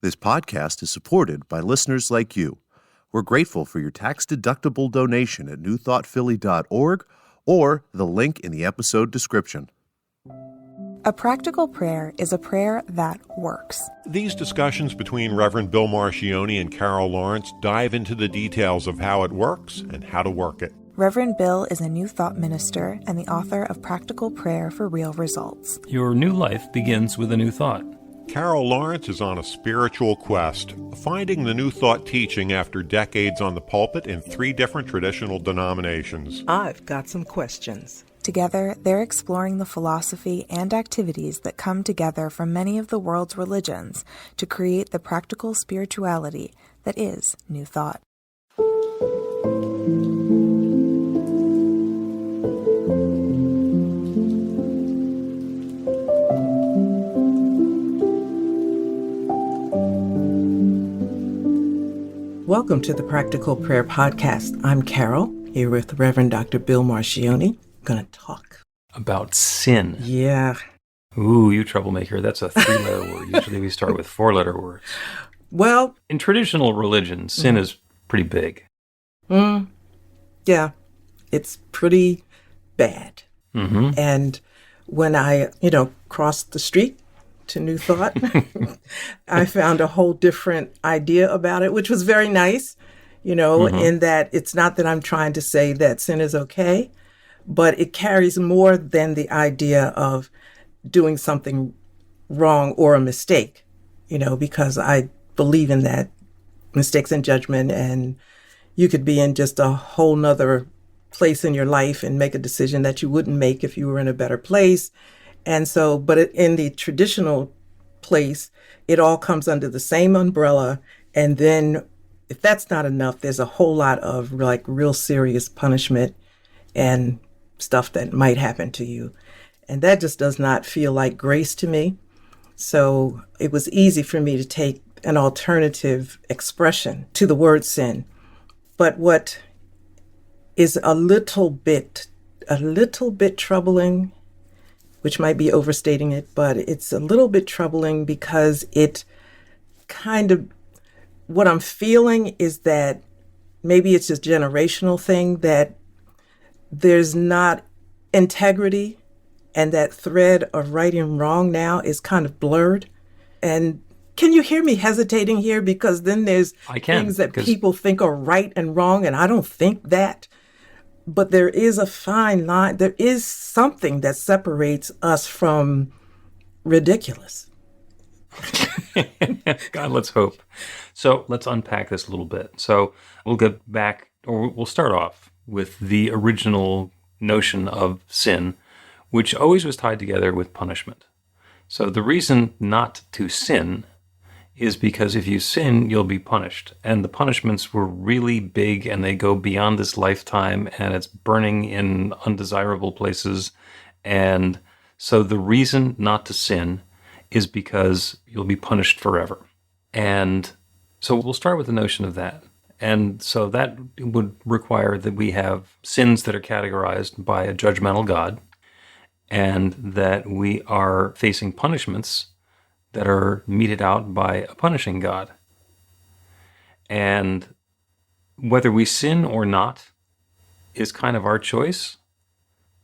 This podcast is supported by listeners like you. We're grateful for your tax-deductible donation at newthoughtphilly.org or the link in the episode description. A practical prayer is a prayer that works. These discussions between Reverend Bill Marcioni and Carol Lawrence dive into the details of how it works and how to work it. Reverend Bill is a New Thought minister and the author of Practical Prayer for Real Results. Your new life begins with a new thought. Carol Lawrence is on a spiritual quest, finding the New Thought teaching after decades on the pulpit in 3 different traditional denominations. I've got some questions. Together, they're exploring the philosophy and activities that come together from many of the world's religions to create the practical spirituality that is New Thought. Welcome to the Practical Prayer Podcast. I'm Carol, here with Reverend Dr. Bill Marcioni. I'm going to talk About sin. Yeah. Ooh, you troublemaker. That's a 3-letter word. Usually we start with 4-letter words. Well, In traditional religion, sin is pretty big. yeah, it's pretty bad. Mm-hmm. And when I, crossed the street to New Thought, I found a whole different idea about it, which was very nice, in that it's not that I'm trying to say that sin is okay, but it carries more than the idea of doing something wrong or a mistake, because I believe in that mistakes and judgment, and you could be in just a whole nother place in your life and make a decision that you wouldn't make if you were in a better place. And so, but in the traditional place, it all comes under the same umbrella. And then if that's not enough, there's a whole lot of real serious punishment and stuff that might happen to you. And that just does not feel like grace to me. So it was easy for me to take an alternative expression to the word sin. But what is a little bit troubling, which might be overstating it, but it's a little bit troubling because it kind of, what I'm feeling is that maybe it's a generational thing, that there's not integrity, and that thread of right and wrong now is kind of blurred. And can you hear me hesitating here? Because then there's things that people think are right and wrong, and I don't think that. But there is a fine line. There is something that separates us from ridiculous. God, let's hope. So let's unpack this a little bit. So we'll get back, or we'll start off with the original notion of sin, which always was tied together with punishment. So the reason not to sin is because if you sin, you'll be punished. And the punishments were really big, and they go beyond this lifetime, and it's burning in undesirable places. And so the reason not to sin is because you'll be punished forever. And so we'll start with the notion of that. And so that would require that we have sins that are categorized by a judgmental God, and that we are facing punishments that are meted out by a punishing God. And whether we sin or not is kind of our choice.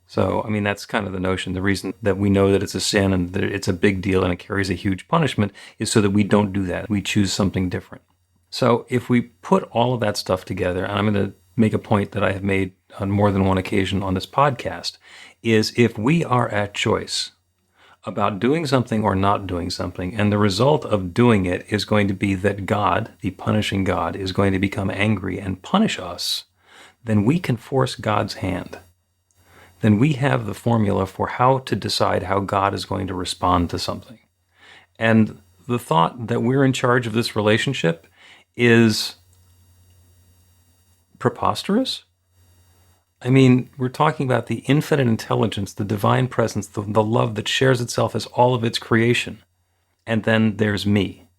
So, that's kind of the notion. The reason that we know that it's a sin and that it's a big deal and it carries a huge punishment is so that we don't do that. We choose something different. So if we put all of that stuff together, and I'm going to make a point that I have made on more than one occasion on this podcast, is if we are at choice about doing something or not doing something, and the result of doing it is going to be that God, the punishing God, is going to become angry and punish us, then we can force God's hand. Then we have the formula for how to decide how God is going to respond to something. And the thought that we're in charge of this relationship is preposterous. We're talking about the infinite intelligence, the divine presence, the love that shares itself as all of its creation. And then there's me.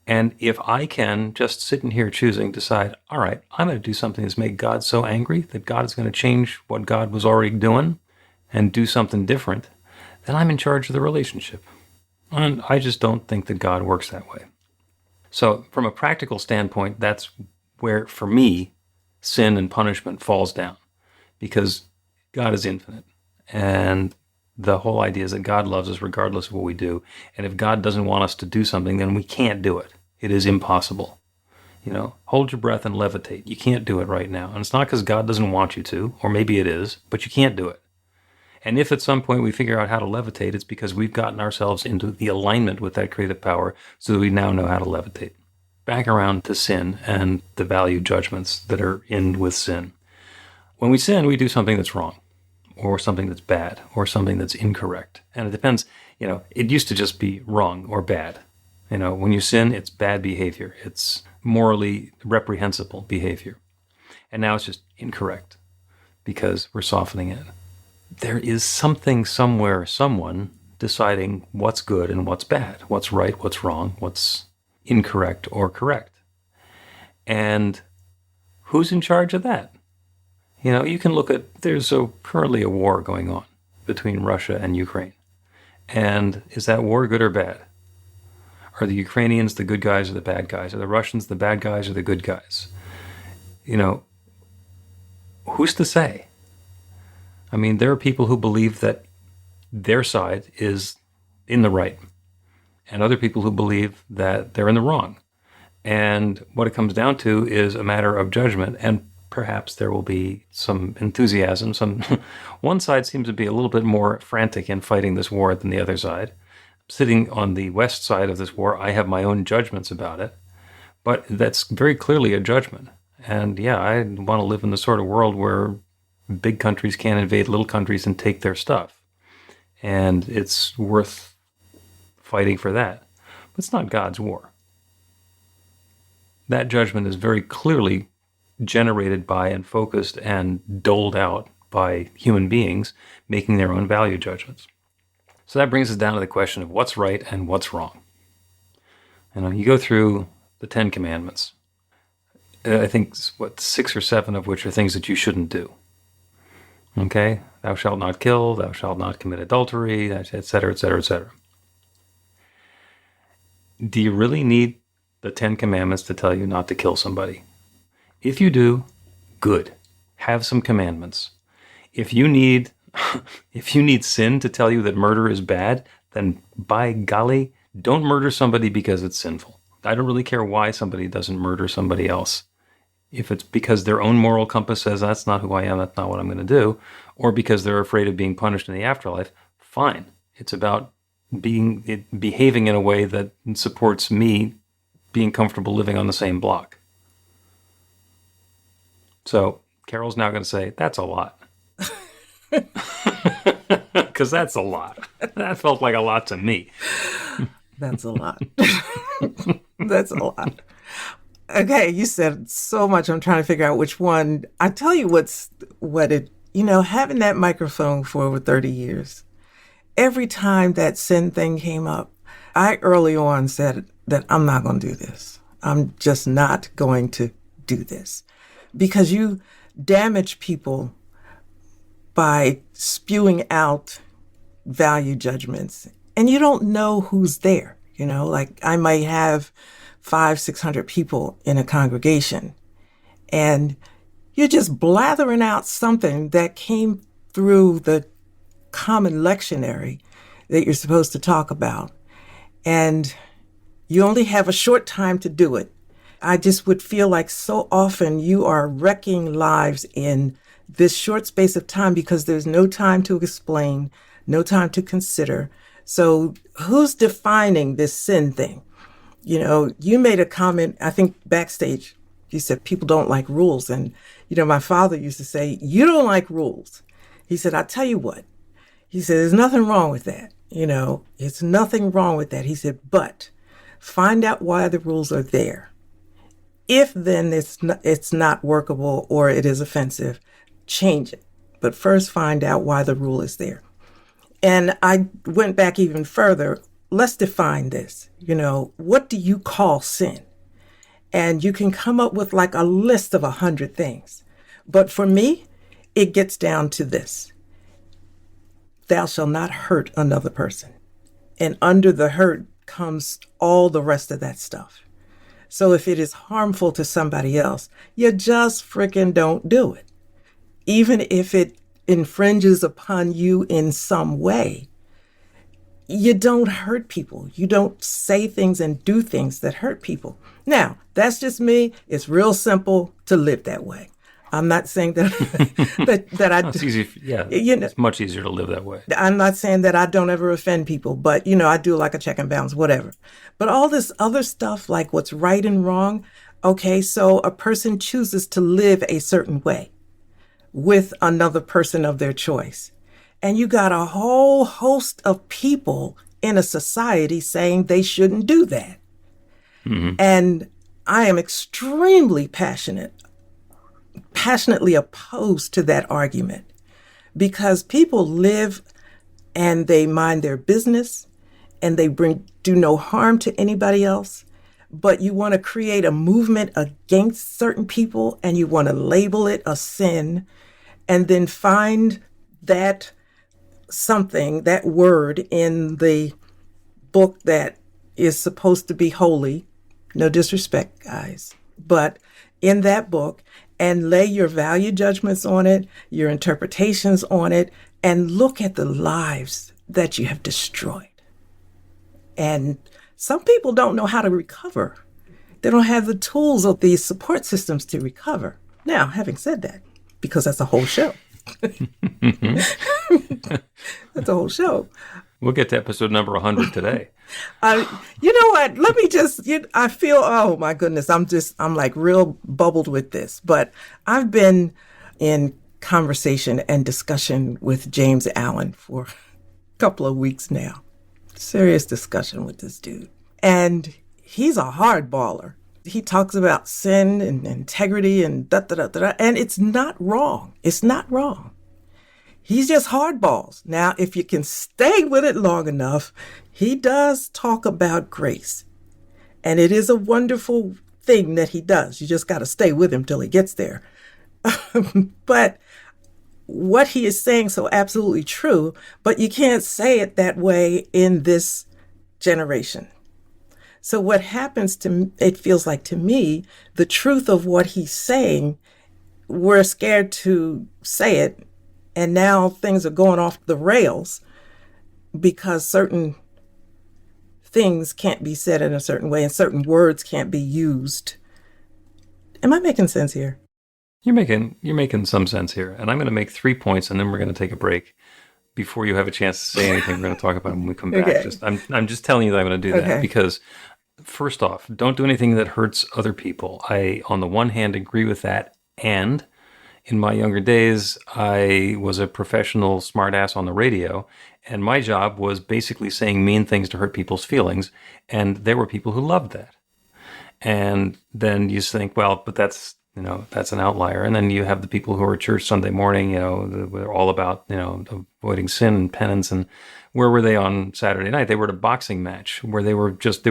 And if I can just sit in here choosing, decide, all right, I'm going to do something that's made God so angry that God is going to change what God was already doing and do something different, then I'm in charge of the relationship. And I just don't think that God works that way. So from a practical standpoint, that's where, for me, sin and punishment falls down, because God is infinite. And the whole idea is that God loves us regardless of what we do. And if God doesn't want us to do something, then we can't do it. It is impossible. Hold your breath and levitate. You can't do it right now. And it's not because God doesn't want you to, or maybe it is, but you can't do it. And if at some point we figure out how to levitate, it's because we've gotten ourselves into the alignment with that creative power so that we now know how to levitate. Back around to sin and the value judgments that are in with sin. When we sin, we do something that's wrong, or something that's bad, or something that's incorrect. And it depends, it used to just be wrong or bad. When you sin, it's bad behavior. It's morally reprehensible behavior. And now it's just incorrect because we're softening it. There is something somewhere, someone deciding what's good and what's bad, what's right, what's wrong, what's incorrect or correct. And who's in charge of that? You can look at, there's currently a war going on between Russia and Ukraine. And is that war good or bad? Are the Ukrainians the good guys or the bad guys? Are the Russians the bad guys or the good guys? Who's to say? I mean, there are people who believe that their side is in the right, and other people who believe that they're in the wrong. And what it comes down to is a matter of judgment, and perhaps there will be some enthusiasm. One side seems to be a little bit more frantic in fighting this war than the other side. Sitting on the west side of this war, I have my own judgments about it, but that's very clearly a judgment. And yeah, I want to live in the sort of world where big countries can't invade little countries and take their stuff. And it's worth fighting for that. But it's not God's war. That judgment is very clearly generated by and focused and doled out by human beings making their own value judgments. So that brings us down to the question of what's right and what's wrong. You go through the 10 Commandments. I think, 6 or 7 of which are things that you shouldn't do. Okay? Thou shalt not kill, thou shalt not commit adultery, etc., etc., etc. Do you really need the 10 Commandments to tell you not to kill somebody? If you do, good. Have some commandments. If you need sin to tell you that murder is bad, then by golly, don't murder somebody because it's sinful. I don't really care why somebody doesn't murder somebody else. If it's because their own moral compass says that's not who I am, that's not what I'm going to do, or because they're afraid of being punished in the afterlife, fine. It's about behaving in a way that supports me being comfortable living on the same block. So Carol's now going to say, that's a lot. Because that's a lot. That felt like a lot to me. That's a lot. That's a lot. Okay, you said so much. I'm trying to figure out which one. I tell you having that microphone for over 30 years, every time that sin thing came up, I early on said that I'm not going to do this. I'm just not going to do this. Because you damage people by spewing out value judgments, and you don't know who's there. Like I might have 500-600 people in a congregation, and you're just blathering out something that came through the common lectionary that you're supposed to talk about, and you only have a short time to do it. I just would feel like so often you are wrecking lives in this short space of time because there's no time to explain, no time to consider. So who's defining this sin thing? You made a comment, I think backstage, you said people don't like rules. And, my father used to say, you don't like rules. He said, I tell you what. He said, there's nothing wrong with that. It's nothing wrong with that. He said, but find out why the rules are there. If then it's not workable or it is offensive, change it. But first find out why the rule is there. And I went back even further. Let's define this. What do you call sin? And you can come up with like a list of 100 things. But for me, it gets down to this. Thou shalt not hurt another person. And under the hurt comes all the rest of that stuff. So if it is harmful to somebody else, you just freaking don't do it. Even if it infringes upon you in some way, you don't hurt people. You don't say things and do things that hurt people. Now, that's just me. It's real simple to live that way. I'm not saying that It's easy. Yeah, it's much easier to live that way. I'm not saying that I don't ever offend people, but I do like a check and balance, whatever. But all this other stuff, like what's right and wrong, okay, so a person chooses to live a certain way with another person of their choice. And you got a whole host of people in a society saying they shouldn't do that. Mm-hmm. And I am extremely passionately opposed to that argument, because people live and they mind their business and they do no harm to anybody else. But you want to create a movement against certain people and you want to label it a sin and then find that that word in the book that is supposed to be holy. No disrespect, guys, but in that book, and lay your value judgments on it, your interpretations on it, and look at the lives that you have destroyed. And some people don't know how to recover. They don't have the tools or the support systems to recover. Now, having said that, because that's a whole show. That's a whole show. We'll get to episode number 100 today. You know what? Let me I feel, oh my goodness, I'm like real bubbled with this. But I've been in conversation and discussion with James Allen for a couple of weeks now. Serious discussion with this dude. And he's a hardballer. He talks about sin and integrity and da-da-da-da-da. And it's not wrong. It's not wrong. He's just hardballs. Now, if you can stay with it long enough, he does talk about grace. And it is a wonderful thing that he does. You just got to stay with him till he gets there. But what he is saying so absolutely true, but you can't say it that way in this generation. So what happens it feels like to me, the truth of what he's saying, we're scared to say it. And now things are going off the rails because certain things can't be said in a certain way and certain words can't be used. Am I making sense here? You're making some sense here. And I'm going to make 3 points and then we're going to take a break before you have a chance to say anything we're going to talk about when we come back. Okay. I'm just telling you that I'm going to do that Okay. because first off, don't do anything that hurts other people. I, on the one hand, agree with that. And in my younger days, I was a professional smartass on the radio, and my job was basically saying mean things to hurt people's feelings, and there were people who loved that. And then you think, well, but that's an outlier. And then you have the people who are at church Sunday morning, they're all about, avoiding sin and penance. And where were they on Saturday night? They were at a boxing match where they were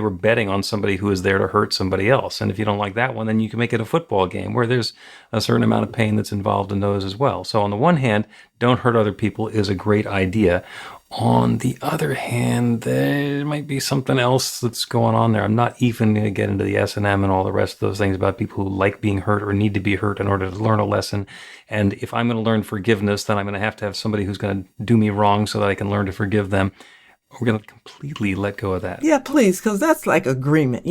betting on somebody who is there to hurt somebody else. And if you don't like that one, then you can make it a football game where there's a certain amount of pain that's involved in those as well. So on the one hand, don't hurt other people is a great idea. On the other hand, there might be something else that's going on there. I'm not even going to get into the S&M and all the rest of those things about people who like being hurt or need to be hurt in order to learn a lesson. And if I'm going to learn forgiveness, then I'm going to have somebody who's going to do me wrong so that I can learn to forgive them. We're going to completely let go of that. Yeah, please, because that's like agreement.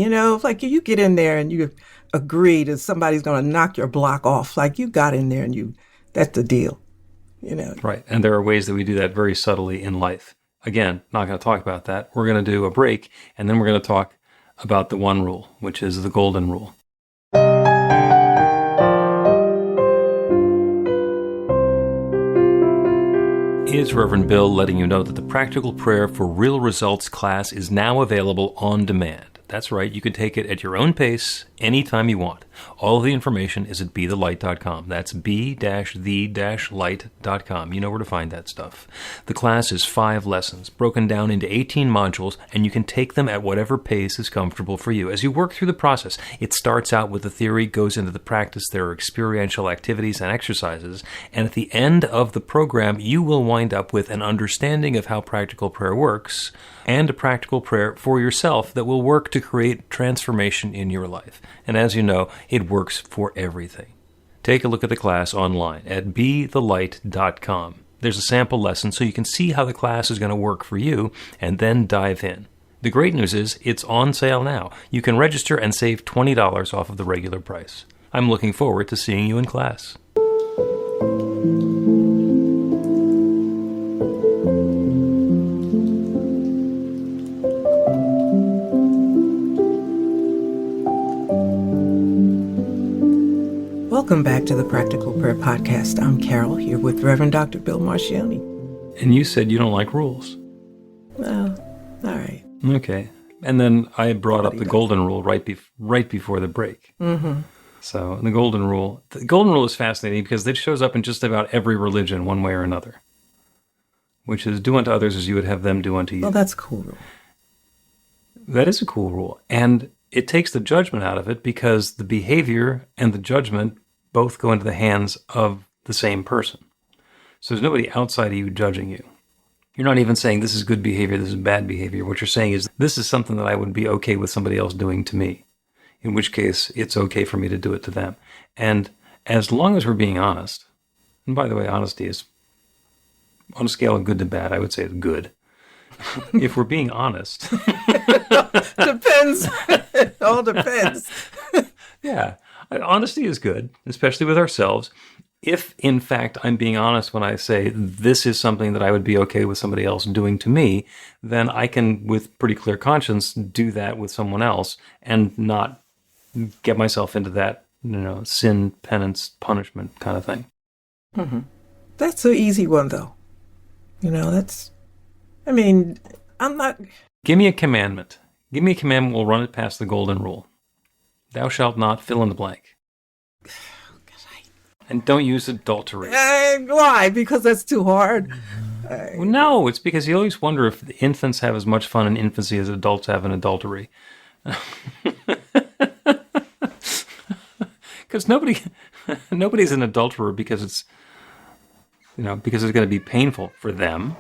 Like you get in there and you agree that somebody's going to knock your block off. Like you got in there and that's the deal. Right. And there are ways that we do that very subtly in life. Again, not going to talk about that. We're going to do a break, and then we're going to talk about the one rule, which is the golden rule. It's Reverend Bill letting you know that the Practical Prayer for Real Results class is now available on demand. That's right, you can take it at your own pace anytime you want. All of the information is at BeTheLight.com. That's b-the-light.com. You know where to find that stuff. The class is 5 lessons, broken down into 18 modules, and you can take them at whatever pace is comfortable for you. As you work through the process, it starts out with the theory, goes into the practice, there are experiential activities and exercises, and at the end of the program, you will wind up with an understanding of how practical prayer works, and a practical prayer for yourself that will work to create transformation in your life. And as you know, it works for everything. Take a look at the class online at BeTheLight.com. There's a sample lesson so you can see how the class is going to work for you, and then dive in. The great news is it's on sale now. You can register and save $20 off of the regular price. I'm looking forward to seeing you in class. Welcome back to the Practical Prayer Podcast. I'm Carol, here with Reverend Dr. Bill Marcioni. And you said you don't like rules. Well, all right. Okay. And then I brought up the golden rule right before the break. Mm-hmm. So the golden rule is fascinating because it shows up in just about every religion one way or another, which is do unto others as you would have them do unto you. Well, that's a cool rule. That is a cool rule. And it takes the judgment out of it because the behavior and the judgment both go into the hands of the same person. So there's nobody outside of you judging you. You're not even saying this is good behavior, this is bad behavior. What you're saying is this is something that I would be okay with somebody else doing to me, in which case it's okay for me to do it to them. And as long as we're being honest, and by the way, honesty is, on a scale of good to bad, I would say it's good. If we're being honest. Depends. It all depends. Yeah. Honesty is good, especially with ourselves. If, in fact, I'm being honest when I say this is something that I would be okay with somebody else doing to me, then I can, with pretty clear conscience, do that with someone else and not get myself into that, sin, penance, punishment kind of thing. Mm-hmm. That's an easy one, though. I'm not... Give me a commandment. Give me a commandment, we'll run it past the golden rule. Thou shalt not fill in the blank. And don't use adultery. Why? Because that's too hard. Well, no, it's because you always wonder if the infants have as much fun in infancy as adults have in adultery. Because nobody's an adulterer because it's going to be painful for them.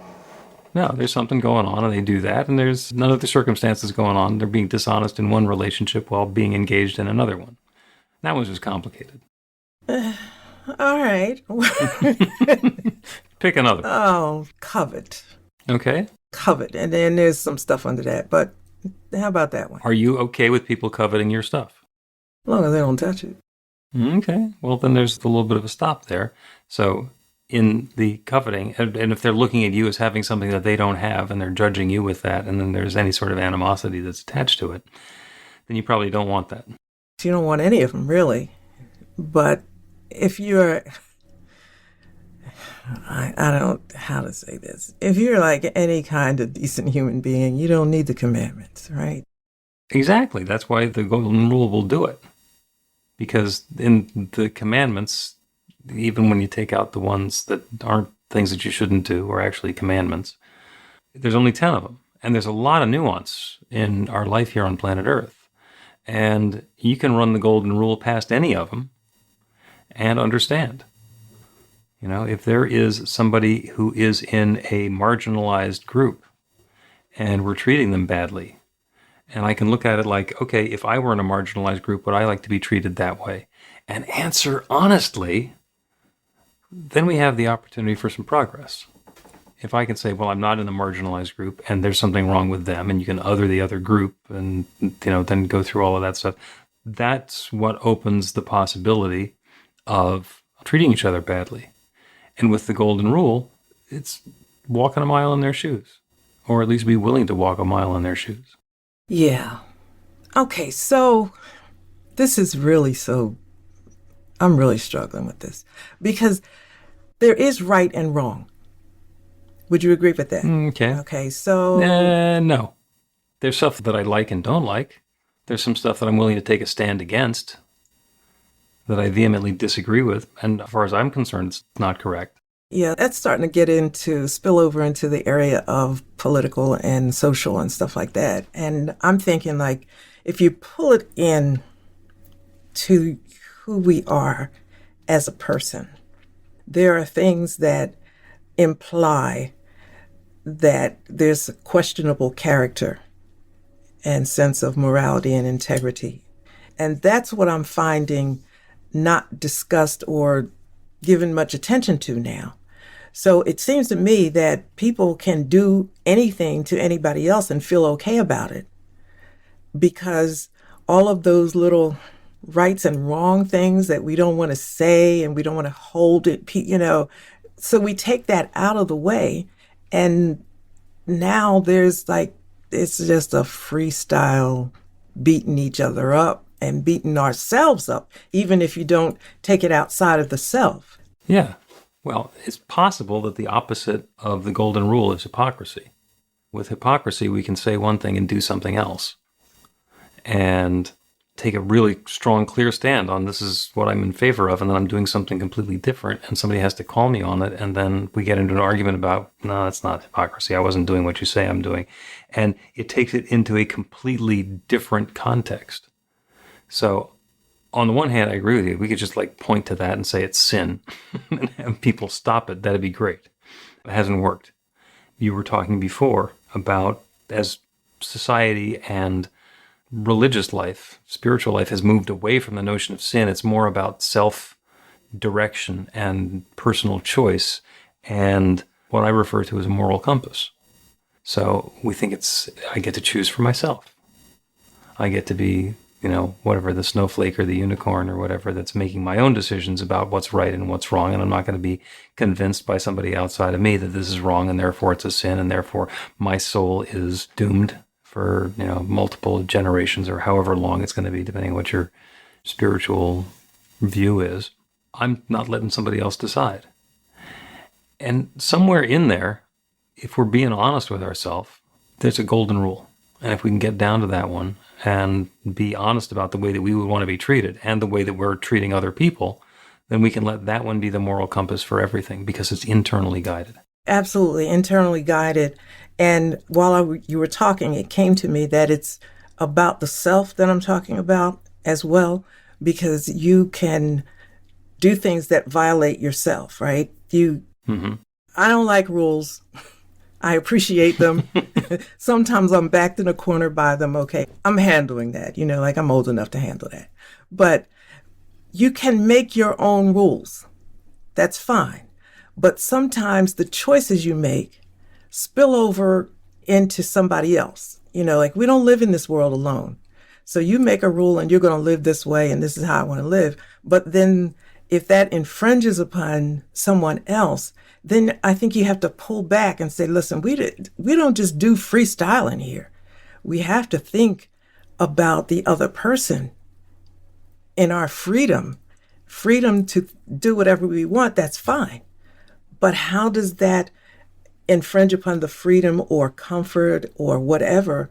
No, there's something going on and they do that, and there's none of the circumstances going on. They're being dishonest in one relationship while being engaged in another one. That one's just complicated. All right. Pick another. Oh, covet. Okay. Covet. And then there's some stuff under that. But how about that one? Are you okay with people coveting your stuff? As long as they don't touch it. Okay. Well, then there's a little bit of a stop there. So in the coveting, and if they're looking at you as having something that they don't have and they're judging you with that, and then there's any sort of animosity that's attached to it, then you probably don't want that. You don't want any of them, really. But if you're, I don't know how to say this. If you're like any kind of decent human being, you don't need the commandments, right? Exactly. That's why the golden rule will do it. Because in the commandments, even when you take out the ones that aren't things that you shouldn't do or actually commandments, there's only 10 of them. And there's a lot of nuance in our life here on planet Earth. And you can run the golden rule past any of them and understand. If there is somebody who is in a marginalized group and we're treating them badly, and I can look at it like, okay, if I were in a marginalized group, would I like to be treated that way? And answer honestly, then we have the opportunity for some progress. If I can say, well, I'm not in a marginalized group and there's something wrong with them, and you can other the other group and, then go through all of that stuff, that's what opens the possibility of treating each other badly. And with the golden rule, it's walking a mile in their shoes, or at least be willing to walk a mile in their shoes. Yeah. Okay, so this is really I'm really struggling with this because there is right and wrong. Would you agree with that? Okay. Okay, so... No. There's stuff that I like and don't like. There's some stuff that I'm willing to take a stand against. that I vehemently disagree with. And as far as I'm concerned, it's not correct. Yeah, that's starting to get into spill over into the area of political and social and stuff like that. And I'm thinking, like, if you pull it in to who we are as a person, there are things that imply that there's a questionable character and sense of morality and integrity. And that's what I'm finding not discussed or given much attention to now. So it seems to me that people can do anything to anybody else and feel okay about it, because all of those little rights and wrong things that we don't want to say and we don't want to hold it, so we take that out of the way. And now there's like, it's just a freestyle beating each other up and beating ourselves up, even if you don't take it outside of the self. Yeah. Well, it's possible that the opposite of the golden rule is hypocrisy. With hypocrisy, we can say one thing and do something else, and take a really strong, clear stand on this is what I'm in favor of, and then I'm doing something completely different, and somebody has to call me on it, and then we get into an argument about, no, that's not hypocrisy. I wasn't doing what you say I'm doing. And it takes it into a completely different context. So on the one hand, I agree with you. We could just like point to that and say it's sin and have people stop it. That'd be great. It hasn't worked. You were talking before about as society and religious life, spiritual life has moved away from the notion of sin. It's more about self-direction and personal choice and what I refer to as a moral compass. So we think I get to choose for myself. I get to be, whatever, the snowflake or the unicorn or whatever, that's making my own decisions about what's right and what's wrong. And I'm not going to be convinced by somebody outside of me that this is wrong and therefore it's a sin and therefore my soul is doomed for, multiple generations or however long it's going to be, depending on what your spiritual view is. I'm not letting somebody else decide. And somewhere in there, if we're being honest with ourselves, there's a golden rule. And if we can get down to that one and be honest about the way that we would want to be treated and the way that we're treating other people, then we can let that one be the moral compass for everything, because it's internally guided. Absolutely, internally guided. And while you were talking, it came to me that it's about the self that I'm talking about as well, because you can do things that violate yourself, right? I don't like rules. I appreciate them. Sometimes I'm backed in a corner by them. Okay, I'm handling that, like I'm old enough to handle that. But you can make your own rules. That's fine. But sometimes the choices you make spill over into somebody else. Like we don't live in this world alone. So you make a rule and you're going to live this way and this is how I want to live. But then if that infringes upon someone else, then I think you have to pull back and say, listen, we don't just do freestyling here. We have to think about the other person in our freedom to do whatever we want. That's fine. But how does that infringe upon the freedom or comfort or whatever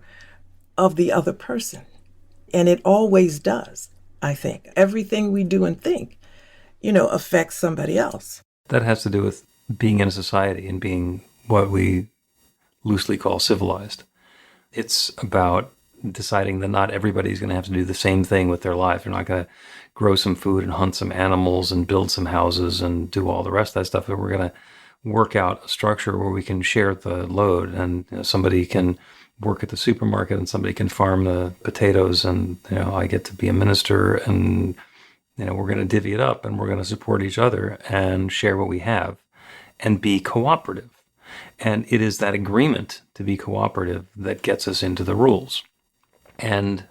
of the other person? And it always does, I think. Everything we do and think, affects somebody else. That has to do with being in a society and being what we loosely call civilized. It's about deciding that not everybody's going to have to do the same thing with their life. They're not going to grow some food and hunt some animals and build some houses and do all the rest of that stuff. But we're going to work out a structure where we can share the load, and somebody can work at the supermarket and somebody can farm the potatoes, and I get to be a minister, and we're going to divvy it up and we're going to support each other and share what we have and be cooperative. And it is that agreement to be cooperative that gets us into the rules. And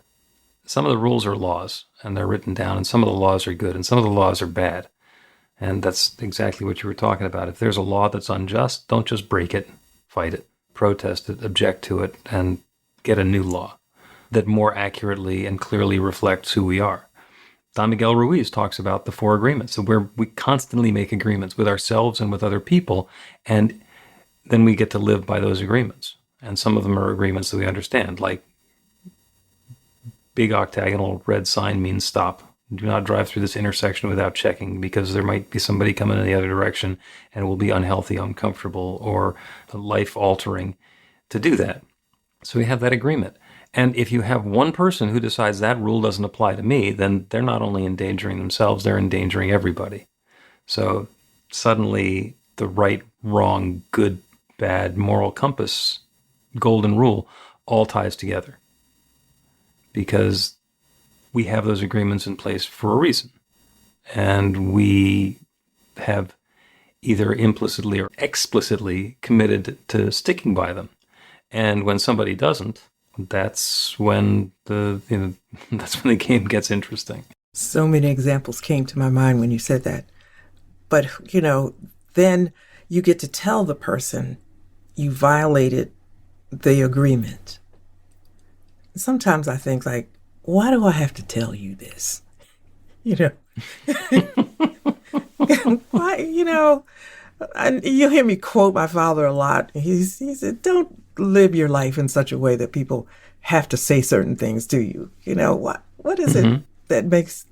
some of the rules are laws and they're written down, and some of the laws are good and some of the laws are bad. And that's exactly what you were talking about. If there's a law that's unjust, don't just break it, fight it, protest it, object to it, and get a new law that more accurately and clearly reflects who we are. Don Miguel Ruiz talks about the 4 agreements, so where we constantly make agreements with ourselves and with other people, and then we get to live by those agreements. And some of them are agreements that we understand, like big octagonal red sign means stop. Do not drive through this intersection without checking, because there might be somebody coming in the other direction and it will be unhealthy, uncomfortable, or life-altering to do that. So we have that agreement. And if you have one person who decides that rule doesn't apply to me, then they're not only endangering themselves, they're endangering everybody. So suddenly the right, wrong, good, bad, moral compass, golden rule, all ties together. Because we have those agreements in place for a reason. And we have either implicitly or explicitly committed to sticking by them. And when somebody doesn't, that's when that's when the game gets interesting. So many examples came to my mind when you said that. But, then you get to tell the person you violated the agreement. Sometimes I think, like, why do I have to tell you this? Why, and you'll hear me quote my father a lot. He said, don't live your life in such a way that people have to say certain things to you. What is it that makes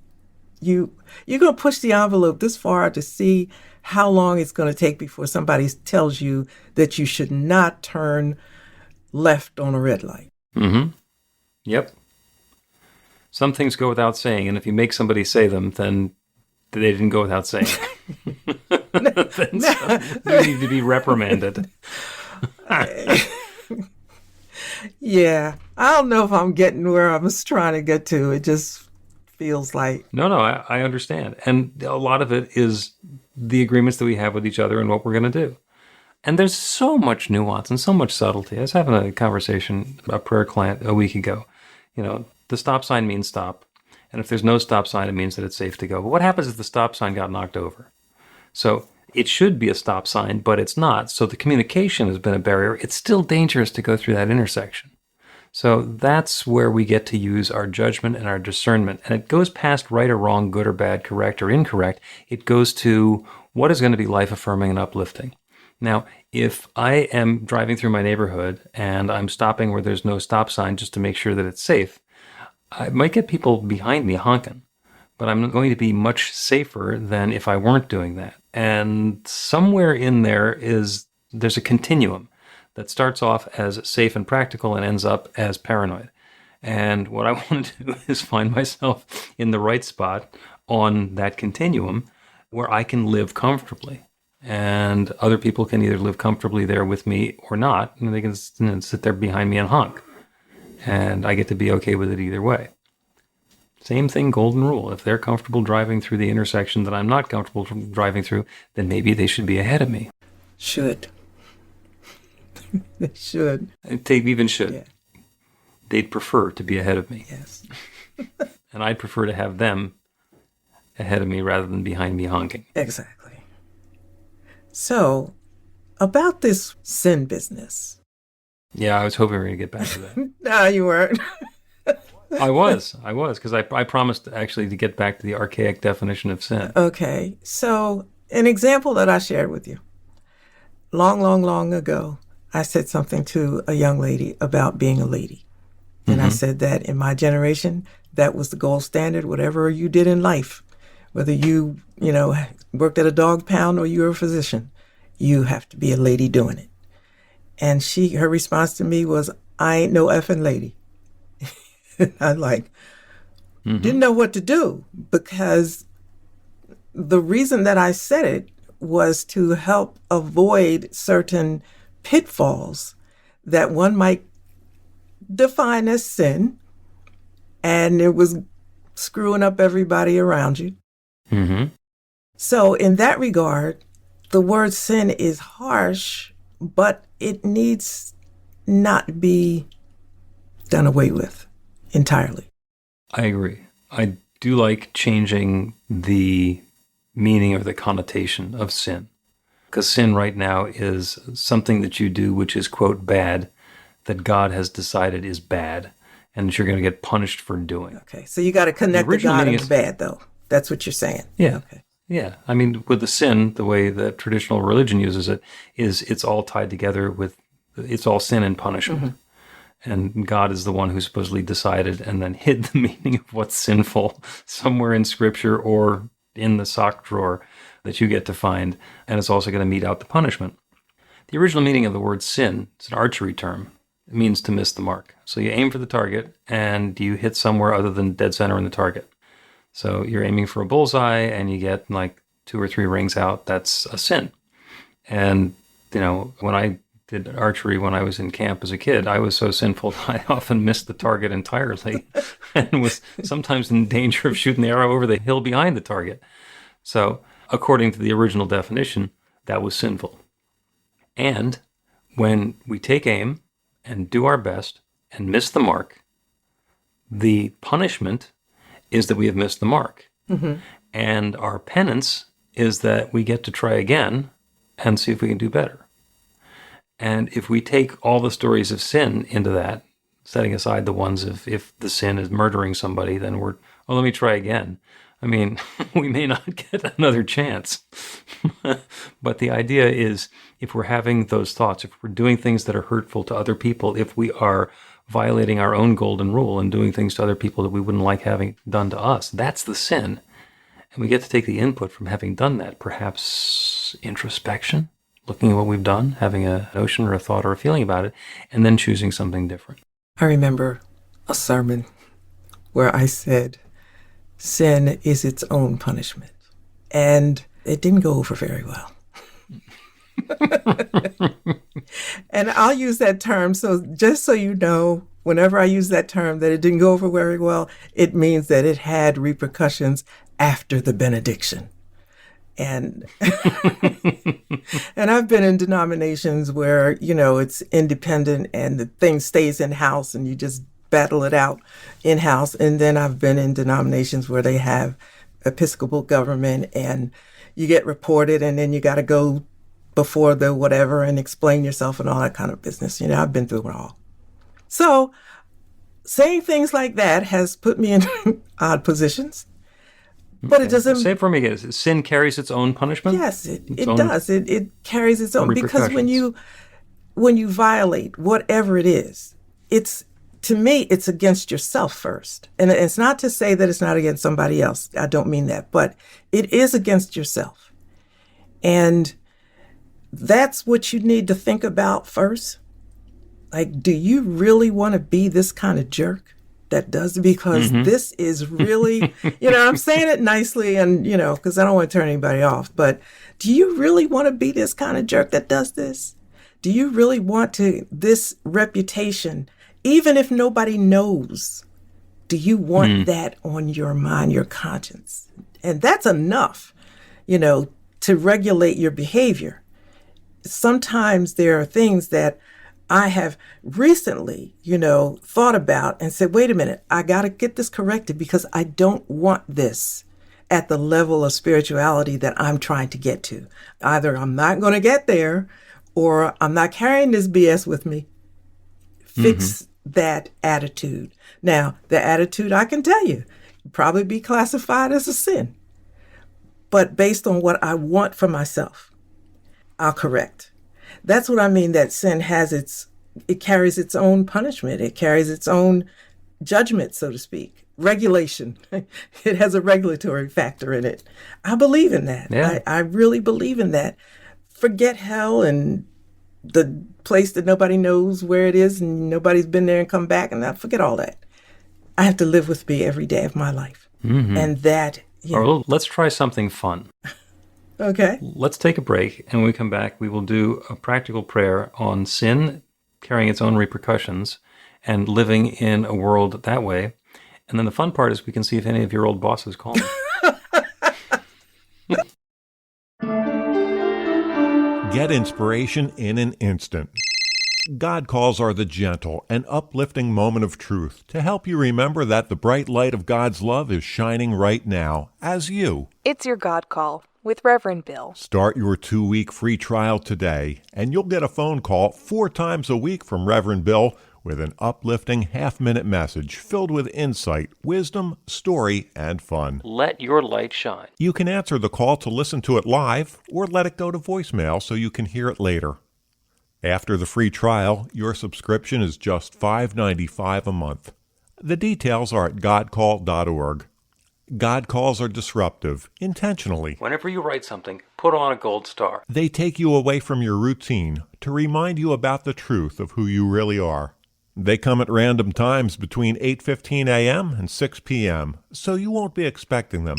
you're going to push the envelope this far to see how long it's going to take before somebody tells you that you should not turn left on a red light. Mm-hmm. Yep. Some things go without saying, and if you make somebody say them, then they didn't go without saying. Then you need to be reprimanded. Yeah, I don't know if I'm getting where I was trying to get to. It just feels like... No, I understand. And a lot of it is the agreements that we have with each other and what we're going to do. And there's so much nuance and so much subtlety. I was having a conversation about a prayer client a week ago. The stop sign means stop. And if there's no stop sign, it means that it's safe to go. But what happens if the stop sign got knocked over? So it should be a stop sign, but it's not. So the communication has been a barrier. It's still dangerous to go through that intersection. So that's where we get to use our judgment and our discernment. And it goes past right or wrong, good or bad, correct or incorrect. It goes to what is going to be life-affirming and uplifting. Now, if I am driving through my neighborhood and I'm stopping where there's no stop sign just to make sure that it's safe, I might get people behind me honking, but I'm going to be much safer than if I weren't doing that. And somewhere in there's a continuum that starts off as safe and practical and ends up as paranoid. And what I want to do is find myself in the right spot on that continuum where I can live comfortably. And other people can either live comfortably there with me or not, and they can sit there behind me and honk. And I get to be okay with it either way. Same thing, golden rule. If they're comfortable driving through the intersection that I'm not comfortable driving through, then maybe they should be ahead of me. Should. They should. They even should. Yeah. They'd prefer to be ahead of me. Yes. And I'd prefer to have them ahead of me rather than behind me honking. Exactly. So, about this sin business. Yeah, I was hoping we were going to get back to that. No, you weren't. I was, because I promised actually to get back to the archaic definition of sin. Okay, so an example that I shared with you. Long ago, I said something to a young lady about being a lady. And I said that in my generation, that was the gold standard, whatever you did in life. Whether you worked at a dog pound or you were a physician, you have to be a lady doing it. And her response to me was, I ain't no effing lady. I didn't know what to do, because the reason that I said it was to help avoid certain pitfalls that one might define as sin, and it was screwing up everybody around you. Mm-hmm. So in that regard, the word sin is harsh, but it needs not be done away with entirely. I agree. I do like changing the meaning or the connotation of sin, because sin right now is something that you do which is, quote, bad, that God has decided is bad, and that you're going to get punished for doing. Okay, so you got to connect the God and the bad, though. That's what you're saying. Yeah. Okay. Yeah. I mean, with the sin, the way that traditional religion uses it is it's all tied together with, it's all sin and punishment. And God is the one who supposedly decided and then hid the meaning of what's sinful somewhere in Scripture or in the sock drawer that you get to find. And it's also going to mete out the punishment. The original meaning of the word sin, it's an archery term. It means to miss the mark. So you aim for the target and you hit somewhere other than dead center in the target. So you're aiming for a bullseye and you get like 2 or 3 rings out. That's a sin. And, when I did archery when I was in camp as a kid, I was so sinful I often missed the target entirely and was sometimes in danger of shooting the arrow over the hill behind the target. So according to the original definition, that was sinful. And when we take aim and do our best and miss the mark, the punishment is that we have missed the mark. Mm-hmm. And our penance is that we get to try again and see if we can do better. And if we take all the stories of sin into that, setting aside the ones if the sin is murdering somebody, then let me try again. I mean, we may not get another chance. But the idea is, if we're having those thoughts, if we're doing things that are hurtful to other people, if we are violating our own golden rule and doing things to other people that we wouldn't like having done to us, that's the sin. And we get to take the input from having done that, perhaps introspection, looking at what we've done, having a notion or a thought or a feeling about it, and then choosing something different. I remember a sermon where I said, sin is its own punishment. And it didn't go over very well. And I'll use that term. So just so you know, whenever I use that term that it didn't go over very well, it means that it had repercussions after the benediction. And and I've been in denominations where, it's independent and the thing stays in-house and you just battle it out in-house. And then I've been in denominations where they have Episcopal government and you get reported and then you got to go before the whatever and explain yourself and all that kind of business. I've been through it all. So saying things like that has put me in odd positions. But it doesn't. Say it for me again. Sin carries its own punishment? Yes, it does. It carries its own, because when you violate whatever it is, to me, it's against yourself first. And it's not to say that it's not against somebody else. I don't mean that. But it is against yourself. And that's what you need to think about first. Like, do you really want to be this kind of jerk that does? Because this is really, I'm saying it nicely and, because I don't want to turn anybody off. But do you really want to be this kind of jerk that does this? Do you really want this reputation? Even if nobody knows, do you want that on your mind, your conscience? And that's enough, to regulate your behavior. Sometimes there are things that I have recently, thought about and said, wait a minute, I got to get this corrected because I don't want this at the level of spirituality that I'm trying to get to. Either I'm not going to get there or I'm not carrying this BS with me. Fix that attitude. Now, the attitude, I can tell you, probably be classified as a sin. But based on what I want for myself, I'll correct. That's what I mean, that sin it carries its own punishment. It carries its own judgment, so to speak. Regulation. It has a regulatory factor in it. I believe in that. Yeah. I really believe in that. Forget hell and the place that nobody knows where it is and nobody's been there and come back, and I forget all that. I have to live with me every day of my life. And that... Or let's try something fun. Okay. Let's take a break, and when we come back, we will do a practical prayer on sin carrying its own repercussions and living in a world that way. And then the fun part is we can see if any of your old bosses call me. Get inspiration in an instant. God calls are the gentle and uplifting moment of truth to help you remember that the bright light of God's love is shining right now as you. It's your God Call with Reverend Bill. Start your 2-week free trial today, and you'll get a phone call 4 times a week from Reverend Bill with an uplifting half-minute message filled with insight, wisdom, story, and fun. Let your light shine. You can answer the call to listen to it live or let it go to voicemail so you can hear it later. After the free trial, your subscription is just $5.95 a month. The details are at godcall.org. God calls are disruptive, intentionally. Whenever you write something, put on a gold star. They take you away from your routine to remind you about the truth of who you really are. They come at random times between 8:15 a.m. and 6 p.m., so you won't be expecting them.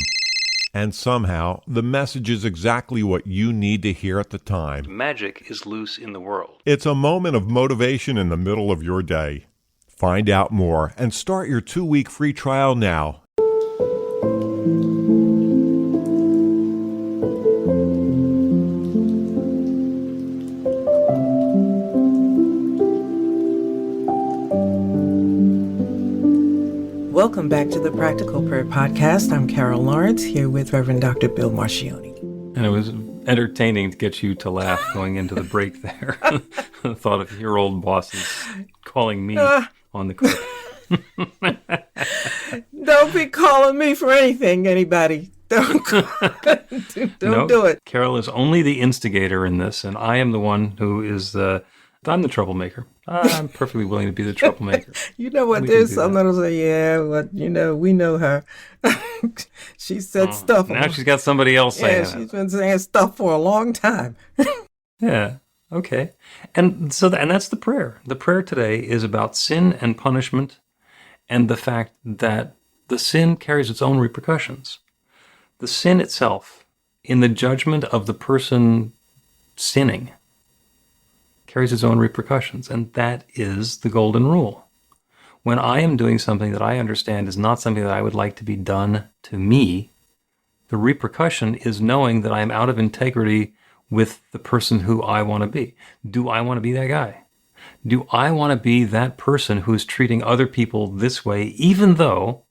And somehow, the message is exactly what you need to hear at the time. Magic is loose in the world. It's a moment of motivation in the middle of your day. Find out more and start your 2-week free trial now. Welcome back to the Practical Prayer Podcast. I'm Carol Lawrence here with Reverend Dr. Bill Marcioni. And it was entertaining to get you to laugh going into the break there. The thought of your old bosses calling me on the clip. Don't be calling me for anything, anybody. Don't do it. Carol is only the instigator in this, and I am the one who is I'm the troublemaker. I'm perfectly willing to be the troublemaker. You know what? There's some that'll say, yeah, but we know her. She said stuff. Now she's got somebody else saying it. Yeah, she's been saying stuff for a long time. Yeah. Okay. And so and that's the prayer. The prayer today is about sin and punishment and the fact that the sin carries its own repercussions. The sin itself, in the judgment of the person sinning, carries its own repercussions, and that is the golden rule. When I am doing something that I understand is not something that I would like to be done to me, the repercussion is knowing that I am out of integrity with the person who I want to be. Do I want to be that guy? Do I want to be that person who's treating other people this way, even though,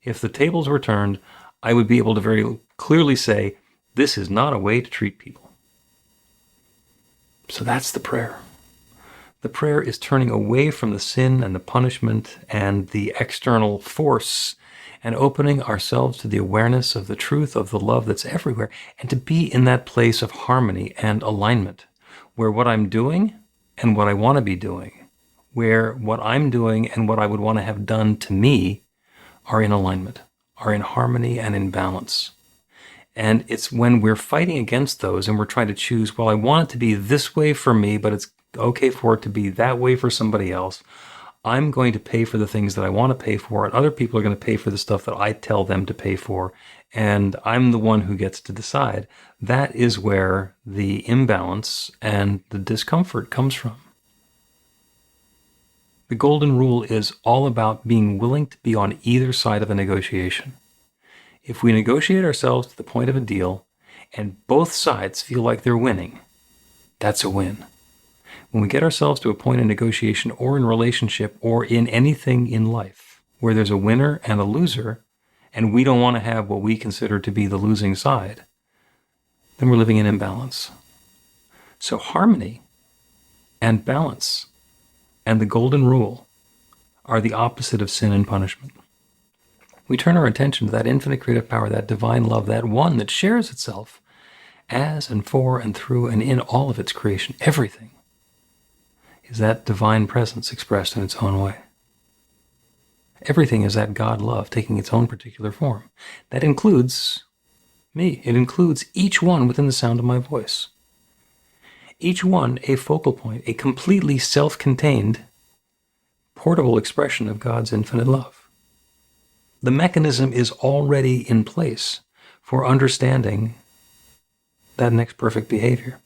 if the tables were turned, I would be able to very clearly say, this is not a way to treat people. So that's the prayer. The prayer is turning away from the sin and the punishment and the external force and opening ourselves to the awareness of the truth of the love that's everywhere, and to be in that place of harmony and alignment where what I'm doing and what I want to be doing, where what I'm doing and what I would want to have done to me are in alignment, are in harmony and in balance. And it's when we're fighting against those and we're trying to choose, well, I want it to be this way for me, but it's okay for it to be that way for somebody else. I'm going to pay for the things that I want to pay for, and other people are going to pay for the stuff that I tell them to pay for, and I'm the one who gets to decide. That is where the imbalance and the discomfort comes from. The golden rule is all about being willing to be on either side of a negotiation. If we negotiate ourselves to the point of a deal, and both sides feel like they're winning, that's a win. When we get ourselves to a point in negotiation or in relationship or in anything in life where there's a winner and a loser, and we don't want to have what we consider to be the losing side, then we're living in imbalance. So harmony and balance and the golden rule are the opposite of sin and punishment. We turn our attention to that infinite creative power, that divine love, that one that shares itself as and for and through and in all of its creation. Everything is that divine presence expressed in its own way. Everything is that God love taking its own particular form. That includes me. It includes each one within the sound of my voice. Each one a focal point, a completely self-contained, portable expression of God's infinite love. The mechanism is already in place for understanding that next perfect behavior.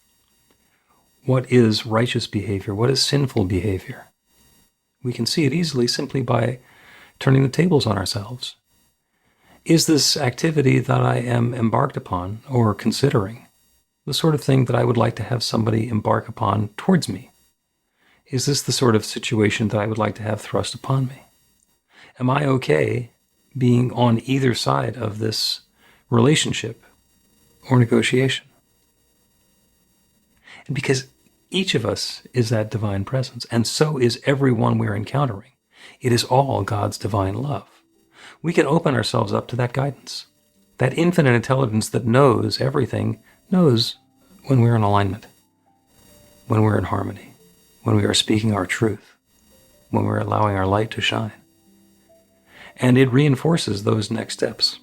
What is righteous behavior? What is sinful behavior? We can see it easily simply by turning the tables on ourselves. Is this activity that I am embarked upon or considering the sort of thing that I would like to have somebody embark upon towards me? Is this the sort of situation that I would like to have thrust upon me? Am I okay being on either side of this relationship or negotiation? And because each of us is that divine presence, and so is everyone we're encountering. It is all God's divine love. We can open ourselves up to that guidance. That infinite intelligence that knows everything knows when we're in alignment, when we're in harmony, when we are speaking our truth, when we're allowing our light to shine. And it reinforces those next steps.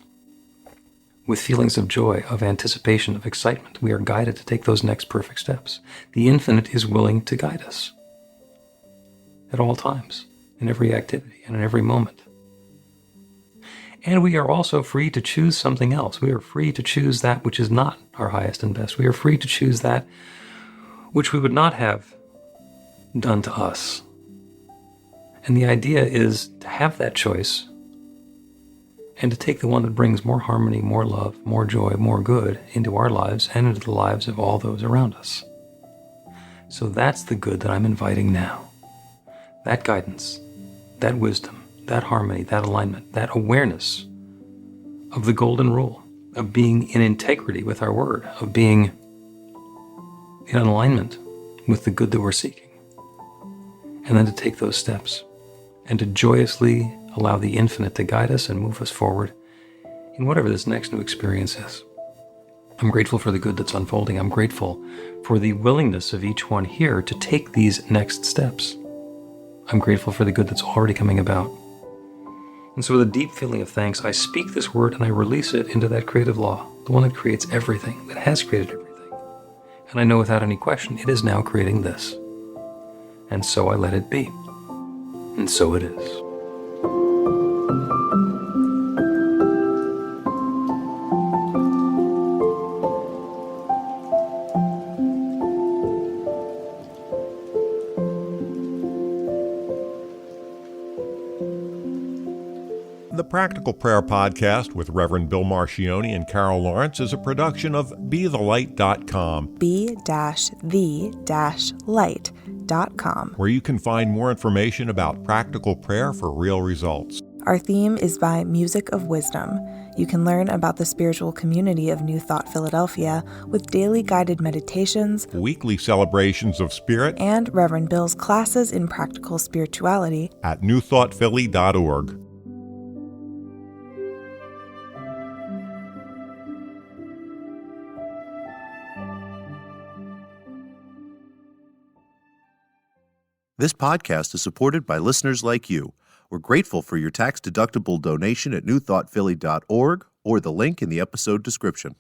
With feelings of joy, of anticipation, of excitement, we are guided to take those next perfect steps. The infinite is willing to guide us at all times, in every activity, and in every moment. And we are also free to choose something else. We are free to choose that which is not our highest and best. We are free to choose that which we would not have done to us. And the idea is to have that choice and to take the one that brings more harmony, more love, more joy, more good into our lives and into the lives of all those around us. So that's the good that I'm inviting now. That guidance, that wisdom, that harmony, that alignment, that awareness of the golden rule, of being in integrity with our word, of being in alignment with the good that we're seeking. And then to take those steps and to joyously allow the infinite to guide us and move us forward in whatever this next new experience is. I'm grateful for the good that's unfolding. I'm grateful for the willingness of each one here to take these next steps. I'm grateful for the good that's already coming about. And so with a deep feeling of thanks, I speak this word and I release it into that creative law, the one that creates everything, that has created everything. And I know without any question, it is now creating this. And so I let it be. And so it is. The Practical Prayer Podcast with Reverend Bill Marcioni and Carol Lawrence is a production of BeTheLight.com. be-the-light.com, where you can find more information about practical prayer for real results. Our theme is by Music of Wisdom. You can learn about the spiritual community of New Thought Philadelphia with daily guided meditations, Weekly celebrations of spirit and Reverend Bill's classes in practical spirituality at newthoughtphilly.org. This podcast is supported by listeners like you. We're grateful for your tax-deductible donation at newthoughtphilly.org or the link in the episode description.